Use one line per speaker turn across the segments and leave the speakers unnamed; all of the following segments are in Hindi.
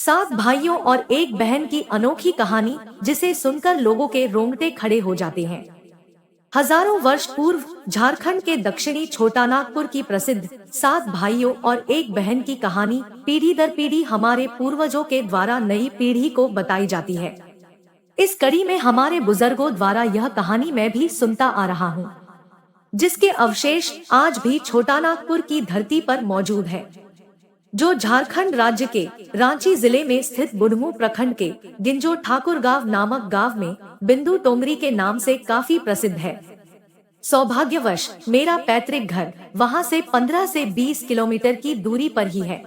सात भाइयों और एक बहन की अनोखी कहानी जिसे सुनकर लोगों के रोंगटे खड़े हो जाते हैं। हजारों वर्ष पूर्व झारखंड के दक्षिणी छोटा नागपुर की प्रसिद्ध सात भाइयों और एक बहन की कहानी पीढ़ी दर पीढ़ी हमारे पूर्वजों के द्वारा नई पीढ़ी को बताई जाती है। इस कड़ी में हमारे बुजुर्गों द्वारा यह कहानी मैं भी सुनता आ रहा हूँ, जिसके अवशेष आज भी छोटा नागपुर की धरती पर मौजूद है, जो झारखंड राज्य के रांची जिले में स्थित बुढ़मू प्रखंड के गिंजो ठाकुर गांव नामक गांव में बिंदु टोंगरी के नाम से काफी प्रसिद्ध है। सौभाग्यवश मेरा पैतृक घर वहां से 15 से 20 किलोमीटर की दूरी पर ही है।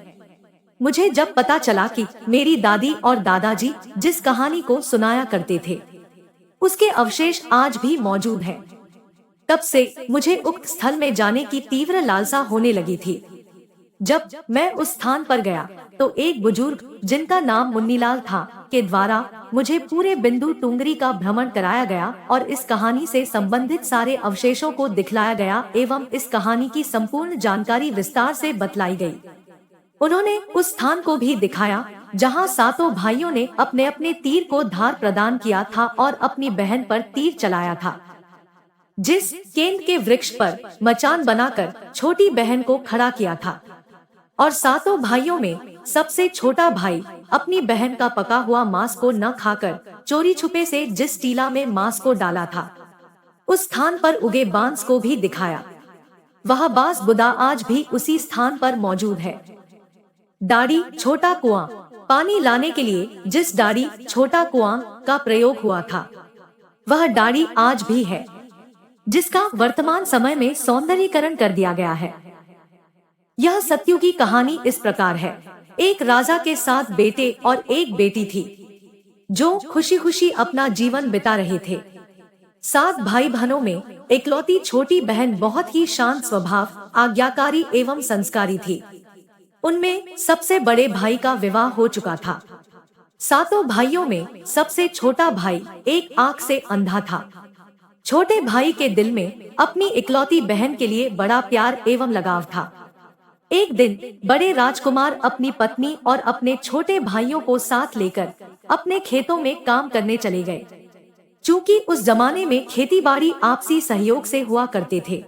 मुझे जब पता चला कि मेरी दादी और दादाजी जिस कहानी को सुनाया करते थे उसके अवशेष आज भी मौजूद हैं, तब से मुझे उक्त स्थल में जाने की तीव्र लालसा होने लगी थी। जब मैं उस स्थान पर गया तो एक बुजुर्ग जिनका नाम मुन्नीलाल था के द्वारा मुझे पूरे बिंदु टोंगरी का भ्रमण कराया गया और इस कहानी से संबंधित सारे अवशेषों को दिखलाया गया एवं इस कहानी की संपूर्ण जानकारी विस्तार से बतलाई गई। उन्होंने उस स्थान को भी दिखाया जहां सातों भाइयों ने अपने अपने तीर को धार प्रदान किया था और अपनी बहन पर तीर चलाया था। जिस केंद्र के वृक्ष पर मचान बनाकर छोटी बहन को खड़ा किया था और सातों भाइयों में सबसे छोटा भाई अपनी बहन का पका हुआ मांस को न खाकर चोरी छुपे से जिस टीला में मांस को डाला था उस स्थान पर उगे बांस को भी दिखाया। वह बांस बुदा आज भी उसी स्थान पर मौजूद है। डाड़ी छोटा कुआं, पानी लाने के लिए जिस डाड़ी छोटा कुआं का प्रयोग हुआ था वह डाड़ी आज भी है, जिसका वर्तमान समय में सौंदर्यीकरण कर दिया गया है। यह सत्युगी कहानी इस प्रकार है। एक राजा के 7 बेटे और एक बेटी थी जो खुशी खुशी अपना जीवन बिता रहे थे। 7 भाई बहनों में इकलौती छोटी बहन बहुत ही शांत स्वभाव, आज्ञाकारी एवं संस्कारी थी। उनमें सबसे बड़े भाई का विवाह हो चुका था। सातों भाइयों में सबसे छोटा भाई एक आंख से अंधा था। छोटे भाई के दिल में अपनी इकलौती बहन के लिए बड़ा प्यार एवं लगाव था। एक दिन बड़े राजकुमार अपनी पत्नी और अपने छोटे भाइयों को साथ लेकर अपने खेतों में काम करने चले गए। चूँकि उस जमाने में खेती-बाड़ी आपसी सहयोग से हुआ करते थे,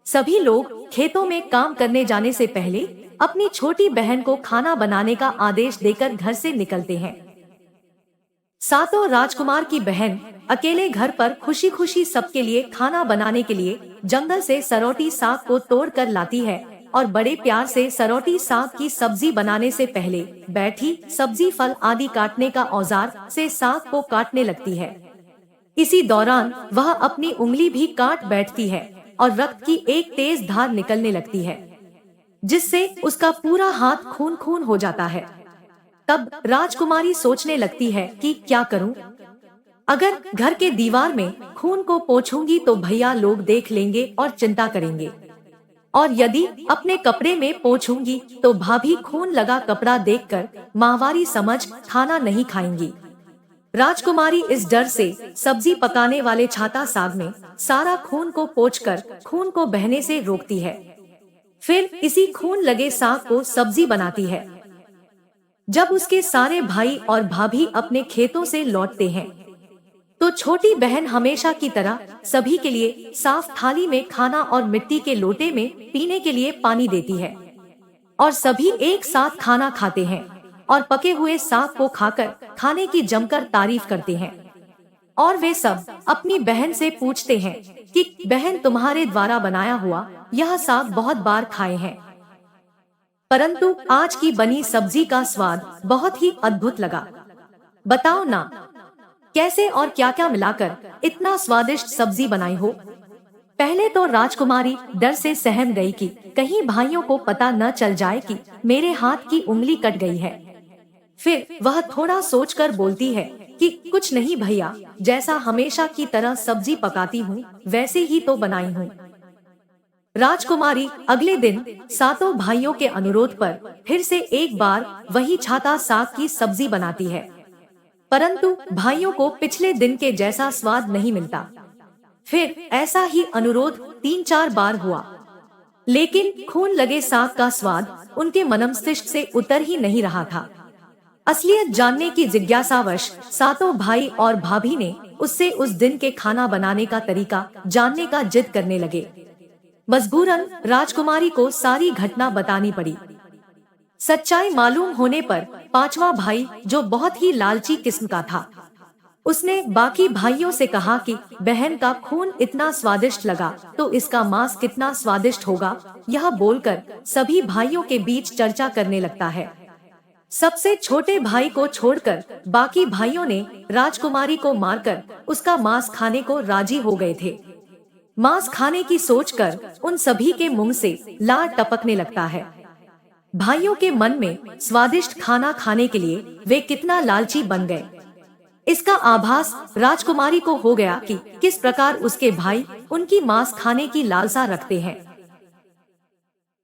सभी लोग खेतों में काम करने जाने से पहले अपनी छोटी बहन को खाना बनाने का आदेश देकर घर से निकलते हैं। सातों राजकुमार की बहन अकेले घर पर खुशी खुशी सबके लिए खाना बनाने के लिए जंगल से सरौटी साग को तोड़ कर लाती है और बड़े प्यार से सरौटी साग की सब्जी बनाने से पहले बैठी सब्जी फल आदि काटने का औजार से साग को काटने लगती है। इसी दौरान वह अपनी उंगली भी काट बैठती है और रक्त की एक तेज धार निकलने लगती है, जिससे उसका पूरा हाथ खून खून हो जाता है। तब राजकुमारी सोचने लगती है कि क्या करूं? अगर घर के दीवार में खून को पोंछूंगी तो भैया लोग देख लेंगे और चिंता करेंगे, और यदि अपने कपड़े में पोंछूंगी तो भाभी खून लगा कपड़ा देखकर माहवारी समझ खाना नहीं खाएंगी। राजकुमारी इस डर से सब्जी पकाने वाले छाता साग में सारा खून को पोंछकर खून को बहने से रोकती है। फिर इसी खून लगे साग को सब्जी बनाती है। जब उसके सारे भाई और भाभी अपने खेतों से लौटते हैं तो छोटी बहन हमेशा की तरह सभी के लिए साफ थाली में खाना और मिट्टी के लोटे में पीने के लिए पानी देती है और सभी एक साथ खाना खाते हैं और पके हुए साग को खाकर खाने की जमकर तारीफ करते हैं। और वे सब अपनी बहन से पूछते हैं कि बहन तुम्हारे द्वारा बनाया हुआ यह साग बहुत बार खाए हैं, परंतु आज की बनी सब्जी का स्वाद बहुत ही अद्भुत लगा। बताओ ना कैसे और क्या क्या मिलाकर इतना स्वादिष्ट सब्जी बनाई हो। पहले तो राजकुमारी डर से सहम गई कि कहीं भाइयों को पता न चल जाए कि मेरे हाथ की उंगली कट गई है। फिर वह थोड़ा सोचकर बोलती है कि कुछ नहीं भैया, जैसा हमेशा की तरह सब्जी पकाती हूँ वैसे ही तो बनाई हूँ। राजकुमारी अगले दिन सातों भाइयों के अनुरोध पर फिर से एक बार वही छाता साग की सब्जी बनाती है, परंतु भाइयों को पिछले दिन के जैसा स्वाद नहीं मिलता। फिर ऐसा ही अनुरोध 3-4 बार हुआ, लेकिन खून लगे साग का स्वाद उनके मनमस्तिष्क से उतर ही नहीं रहा था। असलियत जानने की जिज्ञासावश सातों भाई और भाभी ने उससे उस दिन के खाना बनाने का तरीका जानने का जिद करने लगे। मजबूरन राजकुमारी को सारी घटना बतानी पड़ी। सच्चाई मालूम होने पर पांचवा भाई, जो बहुत ही लालची किस्म का था, उसने बाकी भाइयों से कहा कि बहन का खून इतना स्वादिष्ट लगा तो इसका मांस कितना स्वादिष्ट होगा। यह बोलकर सभी भाइयों के बीच चर्चा करने लगता है। सबसे छोटे भाई को छोड़कर बाकी भाइयों ने राजकुमारी को मारकर उसका मांस खाने को राजी हो गए थे। मांस खाने की सोचकर उन सभी के मुंह से लार टपकने लगता है। भाइयों के मन में स्वादिष्ट खाना खाने के लिए वे कितना लालची बन गए, इसका आभास राजकुमारी को हो गया कि किस प्रकार उसके भाई उनकी मांस खाने की लालसा रखते हैं।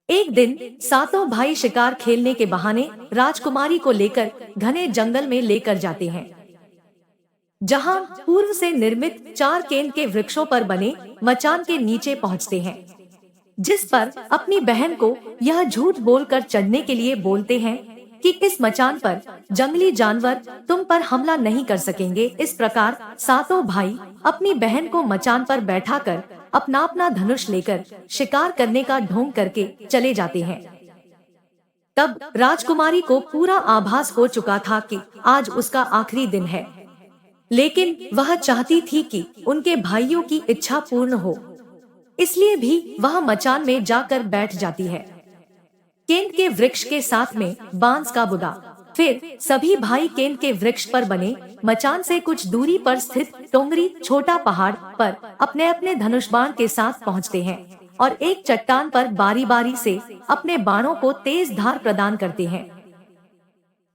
एक दिन सातों भाई शिकार खेलने के बहाने राजकुमारी को लेकर घने जंगल में लेकर जाते हैं, जहां पूर्व से निर्मित 4 केन के वृक्षों पर बने मचान के नीचे पहुंचते हैं, जिस पर अपनी बहन को यह झूठ बोलकर चढ़ने के लिए बोलते हैं कि इस मचान पर जंगली जानवर तुम पर हमला नहीं कर सकेंगे। इस प्रकार सातों भाई अपनी बहन को मचान पर बैठाकर अपना अपना धनुष लेकर शिकार करने का ढोंग करके चले जाते हैं। तब राजकुमारी को पूरा आभास हो चुका था कि आज उसका आखिरी दिन है, लेकिन वह चाहती थी कि उनके भाइयों की इच्छा पूर्ण हो, इसलिए भी वह मचान में जाकर बैठ जाती है, केंट के वृक्ष के साथ में बांस का बुदा। फिर सभी भाई केंट के वृक्ष पर बने मचान से कुछ दूरी पर स्थित टोंगरी छोटा पहाड़ पर अपने अपने धनुष बाण के साथ पहुंचते हैं और एक चट्टान पर बारी बारी से अपने बाणों को तेज धार प्रदान करते हैं।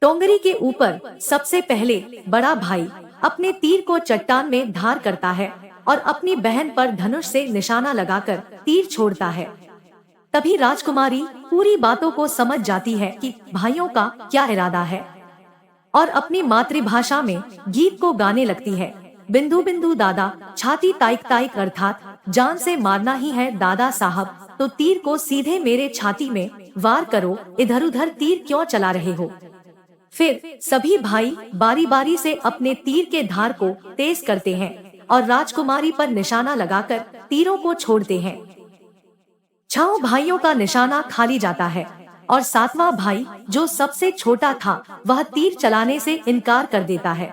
टोंगरी के ऊपर सबसे पहले बड़ा भाई अपने तीर को चट्टान में धार करता है और अपनी बहन पर धनुष से निशाना लगाकर तीर छोड़ता है। तभी राजकुमारी पूरी बातों को समझ जाती है कि भाइयों का क्या इरादा है और अपनी मातृभाषा में गीत को गाने लगती है। बिंदु बिंदु दादा छाती ताइक ताइक, अर्थात जान से मारना ही है दादा साहब, तो तीर को सीधे मेरे छाती में वार करो, इधर उधर तीर क्यों चला रहे हो। फिर सभी भाई बारी बारी से अपने तीर के धार को तेज करते हैं और राजकुमारी पर निशाना लगाकर तीरों को छोड़ते हैं। 6 भाइयों का निशाना खाली जाता है और 7वां भाई, जो सबसे छोटा था, वह तीर चलाने से इनकार कर देता है,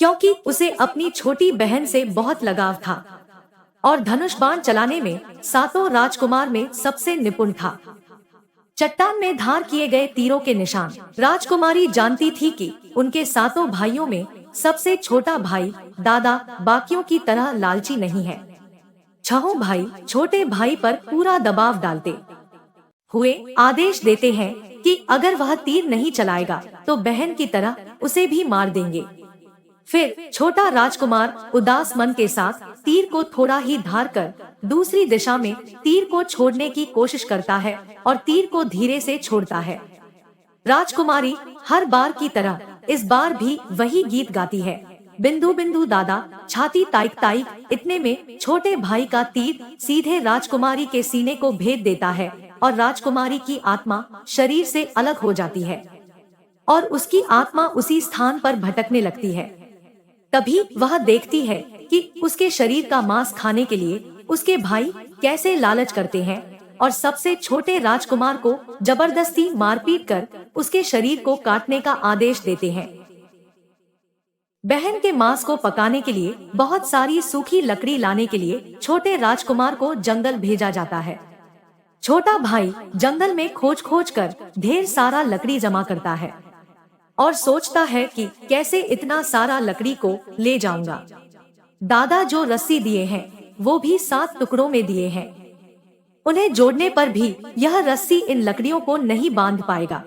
क्योंकि उसे अपनी छोटी बहन से बहुत लगाव था और धनुष बाण चलाने में सातों राजकुमार में सबसे निपुण था। चट्टान में धार किए गए तीरों के निशान राजकुमारी जानती थी कि उनके सातों भाइयों में सबसे छोटा भाई दादा बाकियों की तरह लालची नहीं है। 6 भाई छोटे भाई पर पूरा दबाव डालते हुए आदेश देते हैं कि अगर वह तीर नहीं चलाएगा तो बहन की तरह उसे भी मार देंगे। फिर छोटा राजकुमार उदास मन के साथ तीर को थोड़ा ही धार कर दूसरी दिशा में तीर को छोड़ने की कोशिश करता है और तीर को धीरे से छोड़ता है। राजकुमारी हर बार की तरह इस बार भी वही गीत गाती है, बिंदु बिंदु दादा छाती ताइक ताइक। इतने में छोटे भाई का तीर सीधे राजकुमारी के सीने को भेद देता है और राजकुमारी की आत्मा शरीर से अलग हो जाती है और उसकी आत्मा उसी स्थान पर भटकने लगती है। तभी वह देखती है कि उसके शरीर का मांस खाने के लिए उसके भाई कैसे लालच करते हैं और सबसे छोटे राजकुमार को जबरदस्ती मारपीट कर उसके शरीर को काटने का आदेश देते हैं। बहन के मांस को पकाने के लिए बहुत सारी सूखी लकड़ी लाने के लिए छोटे राजकुमार को जंगल भेजा जाता है। छोटा भाई जंगल में खोज खोज कर ढेर सारा लकड़ी जमा करता है और सोचता है कि कैसे इतना सारा लकड़ी को ले जाऊंगा। दादा जो रस्सी दिए हैं वो भी 7 टुकड़ों में दिए हैं, उन्हें जोड़ने पर भी यह रस्सी इन लकड़ियों को नहीं बांध पाएगा।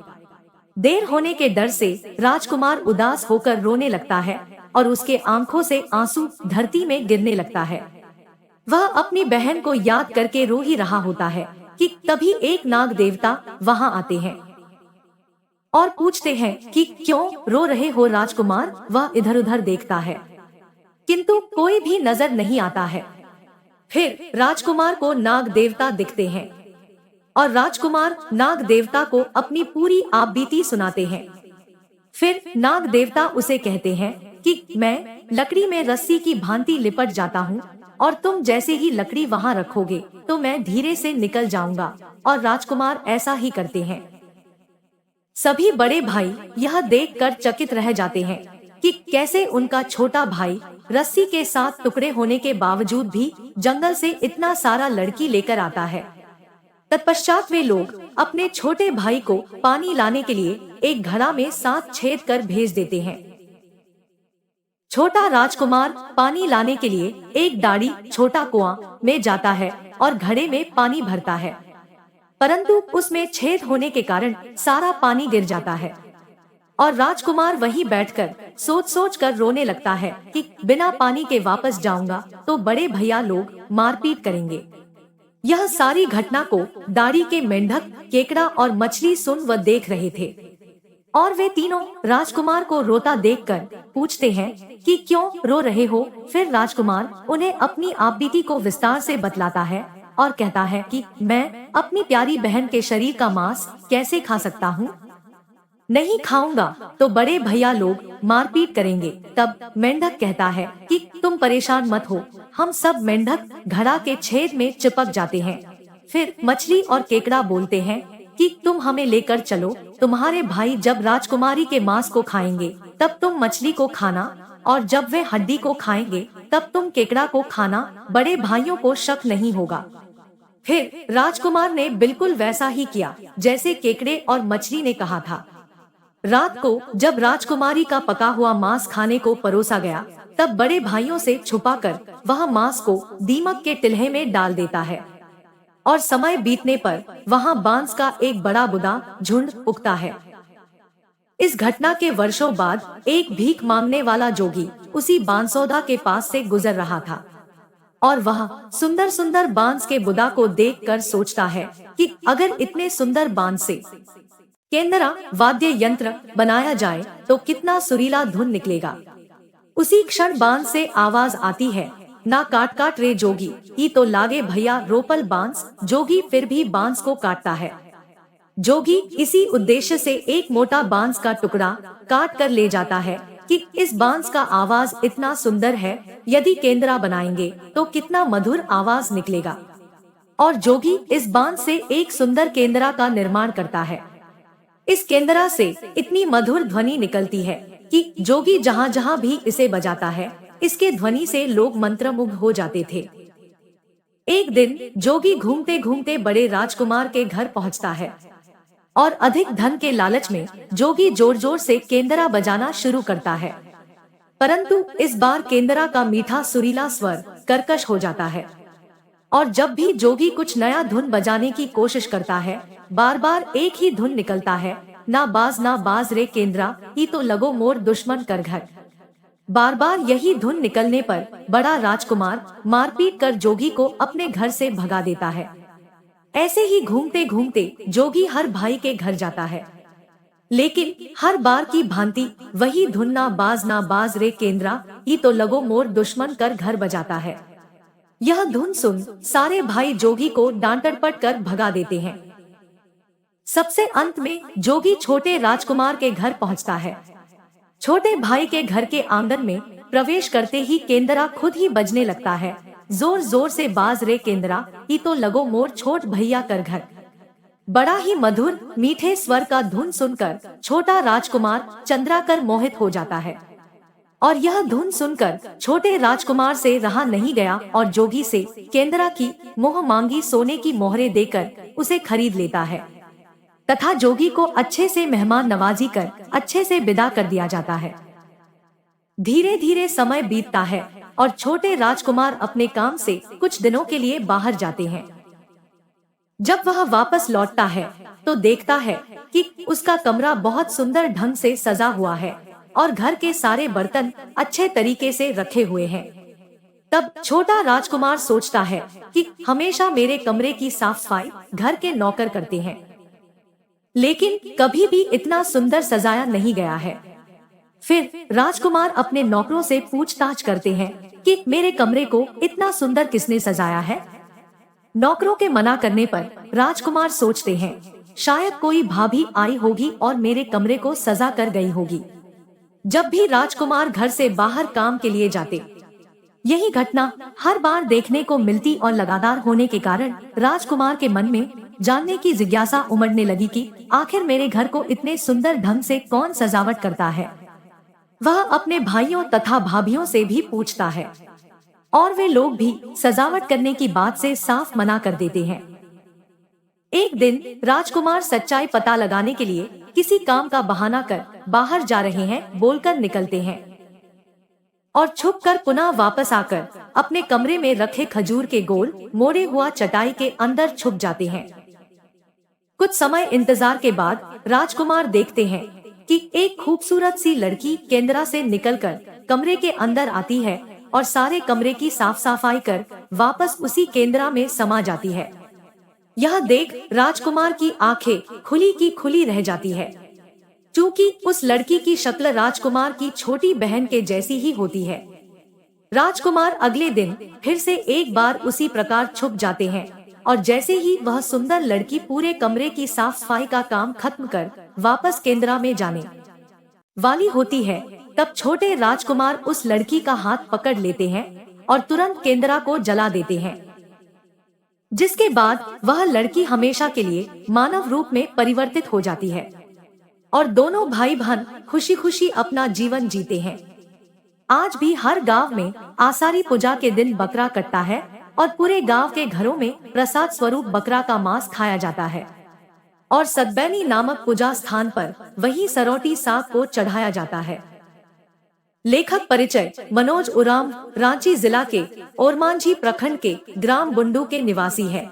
देर होने के डर से राजकुमार उदास होकर रोने लगता है और उसके आंखों से आंसू धरती में गिरने लगता है। वह अपनी बहन को याद करके रो ही रहा होता है कि तभी एक नाग देवता वहां आते हैं और पूछते हैं कि क्यों रो रहे हो राजकुमार। वह इधर उधर देखता है किंतु कोई भी नजर नहीं आता है। फिर राजकुमार को नाग देवता दिखते हैं और राजकुमार नाग देवता को अपनी पूरी आपबीती सुनाते हैं। फिर नाग देवता उसे कहते हैं कि मैं लकड़ी में रस्सी की भांति लिपट जाता हूँ और तुम जैसे ही लकड़ी वहाँ रखोगे तो मैं धीरे से निकल जाऊंगा। और राजकुमार ऐसा ही करते हैं। सभी बड़े भाई यह देखकर चकित रह जाते हैं कि कैसे उनका छोटा भाई रस्सी के साथ टुकड़े होने के बावजूद भी जंगल से इतना सारा लड़की लेकर आता है। तत्पश्चात वे लोग अपने छोटे भाई को पानी लाने के लिए एक घड़ा में 7 छेद कर भेज देते हैं। छोटा राजकुमार पानी लाने के लिए एक दाढ़ी छोटा कुआं में जाता है और घड़े में पानी भरता है, परंतु उसमें छेद होने के कारण सारा पानी गिर जाता है और राजकुमार वहीं बैठकर सोच कर रोने लगता है कि बिना पानी के वापस जाऊंगा तो बड़े भैया लोग मारपीट करेंगे। यह सारी घटना को दाढ़ी के मेंढक, केकड़ा और मछली सुन व देख रहे थे और वे तीनों राजकुमार को रोता देखकर पूछते हैं कि क्यों रो रहे हो। फिर राजकुमार उन्हें अपनी आपबीती को विस्तार से बतलाता है और कहता है कि मैं अपनी प्यारी बहन के शरीर का मांस कैसे खा सकता हूँ, नहीं खाऊंगा तो बड़े भैया लोग मारपीट करेंगे। तब मेंढक कहता है कि तुम परेशान मत हो, हम सब मेंढक घड़ा के छेद में चिपक जाते हैं। फिर मछली और केकड़ा बोलते हैं कि तुम हमें लेकर चलो, तुम्हारे भाई जब राजकुमारी के मांस को खाएंगे तब तुम मछली को खाना और जब वे हड्डी को खाएंगे तब तुम केकड़ा को खाना, बड़े भाइयों को शक नहीं होगा। फिर राजकुमार ने बिल्कुल वैसा ही किया जैसे केकड़े और मछली ने कहा था। रात को जब राजकुमारी का पका हुआ मांस खाने को परोसा गया तब बड़े भाइयों से छुपाकर वह मांस को दीमक के टिल्हे में डाल देता है और समय बीतने पर वहां बांस का एक बड़ा बुदा झुंड उगता है। इस घटना के वर्षों बाद एक भीख मांगने वाला जोगी उसी बांसौदा के पास से गुजर रहा था और वह सुंदर सुंदर बांस के बुदा को देखकर सोचता है कि अगर इतने सुंदर बांस से केंदरा वाद्य यंत्र बनाया जाए तो कितना सुरीला धुन निकलेगा। उसी क्षण बांस से आवाज आती है, ना काट काट रे जोगी, ही तो लागे भैया रोपल बांस। जोगी फिर भी बांस को काटता है। जोगी इसी उद्देश्य से एक मोटा बांस का टुकड़ा काट कर ले जाता है कि इस बांस का आवाज इतना सुंदर है, यदि केंदरा बनाएंगे तो कितना मधुर आवाज निकलेगा। और जोगी इस बांस से एक सुंदर केंदरा का निर्माण करता है। इस केंदरा से इतनी मधुर ध्वनि निकलती है कि जोगी जहाँ जहाँ भी इसे बजाता है इसके ध्वनि से लोग मंत्रमुग्ध हो जाते थे। एक दिन जोगी घूमते घूमते बड़े राजकुमार के घर पहुँचता है और अधिक धन के लालच में जोगी जोर जोर से केंदरा बजाना शुरू करता है, परंतु इस बार केंदरा का मीठा सुरीला स्वर कर्कश हो जाता है और जब भी जोगी कुछ नया धुन बजाने की कोशिश करता है बार बार एक ही धुन निकलता है, ना बाज रे केंद्रा, ही तो लगो मोर दुश्मन कर घर। बार बार यही धुन निकलने पर बड़ा राजकुमार मारपीट कर जोगी को अपने घर से भगा देता है। ऐसे ही घूमते घूमते जोगी हर भाई के घर जाता है, लेकिन हर बार की भांति वही धुन ना बाज रे केंद्रा, ही तो लगो मोर दुश्मन कर घर बजाता है। यह धुन सुन सारे भाई जोगी को डांटपट कर भगा देते हैं। सबसे अंत में जोगी छोटे राजकुमार के घर पहुंचता है। छोटे भाई के घर के आंगन में प्रवेश करते ही केंदरा खुद ही बजने लगता है, जोर जोर से बाज रे केंदरा, ही तो लगो मोर छोट भैया कर घर। बड़ा ही मधुर मीठे स्वर का धुन सुनकर छोटा राजकुमार चंद्रा कर मोहित हो जाता है और यह धुन सुनकर छोटे राजकुमार से रहा नहीं गया और जोगी से केंदरा की मोह मांगी सोने की मोहरें देकर उसे खरीद लेता है तथा जोगी को अच्छे से मेहमान नवाजी कर अच्छे से विदा कर दिया जाता है। धीरे धीरे समय बीतता है और छोटे राजकुमार अपने काम से कुछ दिनों के लिए बाहर जाते हैं। जब वह वापस लौटता है तो देखता है कि उसका कमरा बहुत सुंदर ढंग से सजा हुआ है और घर के सारे बर्तन अच्छे तरीके से रखे हुए हैं। तब छोटा राजकुमार सोचता है कि हमेशा मेरे कमरे की साफ सफाई घर के नौकर करते हैं, लेकिन कभी भी इतना सुंदर सजाया नहीं गया है। फिर राजकुमार अपने नौकरों से पूछताछ करते हैं कि मेरे कमरे को इतना सुंदर किसने सजाया है। नौकरों के मना करने पर राजकुमार सोचते हैं शायद कोई भाभी आई होगी और मेरे कमरे को सजा कर गई होगी। जब भी राजकुमार घर से बाहर काम के लिए जाते, यही घटना हर बार देखने को मिलती और लगातार होने के कारण राजकुमार के मन में जानने की जिज्ञासा उमड़ने लगी कि आखिर मेरे घर को इतने सुंदर ढंग से कौन सजावट करता है। वह अपने भाइयों तथा भाभियों से भी पूछता है और वे लोग भी सजावट करने की बात से साफ मना कर देते हैं। एक दिन राजकुमार सच्चाई पता लगाने के लिए किसी काम का बहाना कर बाहर जा रहे हैं बोलकर निकलते हैं और छुपकर पुनः वापस आकर अपने कमरे में रखे खजूर के गोल मोड़े हुआ चटाई के अंदर छुप जाते हैं। कुछ समय इंतजार के बाद राजकुमार देखते हैं कि एक खूबसूरत सी लड़की केंद्रा से निकलकर कमरे के अंदर आती है और सारे कमरे की साफ सफाई कर वापस उसी केंद्रा में समा जाती है। यह देख राजकुमार की आंखें खुली की खुली रह जाती है, क्योंकि उस लड़की की शक्ल राजकुमार की छोटी बहन के जैसी ही होती है। राजकुमार अगले दिन फिर से एक बार उसी प्रकार छुप जाते हैं और जैसे ही वह सुंदर लड़की पूरे कमरे की साफ सफाई का काम खत्म कर वापस केंद्रा में जाने वाली होती है, तब छोटे राजकुमार उस लड़की का हाथ पकड़ लेते हैं और तुरंत केंद्रा को जला देते हैं, जिसके बाद वह लड़की हमेशा के लिए मानव रूप में परिवर्तित हो जाती है और दोनों भाई बहन खुशी खुशी अपना जीवन जीते हैं। आज भी हर गांव में आषाढ़ी पूजा के दिन बकरा कटता है और पूरे गांव के घरों में प्रसाद स्वरूप बकरा का मांस खाया जाता है और सतबैनी नामक पूजा स्थान पर वही सरौटी साग को चढ़ाया जाता है। लेखक परिचय: मनोज उराम रांची जिला के ओरमांझी प्रखंड के ग्राम बुंडू के निवासी हैं।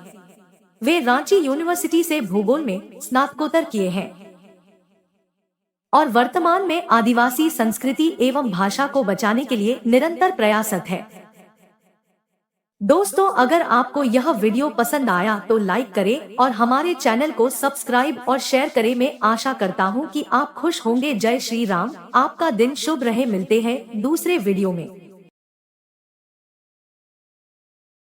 वे रांची यूनिवर्सिटी से भूगोल में स्नातकोत्तर किए हैं और वर्तमान में आदिवासी संस्कृति एवं भाषा को बचाने के लिए निरंतर प्रयासरत है। दोस्तों, अगर आपको यह वीडियो पसंद आया तो लाइक करें और हमारे चैनल को सब्सक्राइब और शेयर करें। मैं आशा करता हूं कि आप खुश होंगे। जय श्री राम। आपका दिन शुभ रहे। मिलते हैं दूसरे वीडियो में।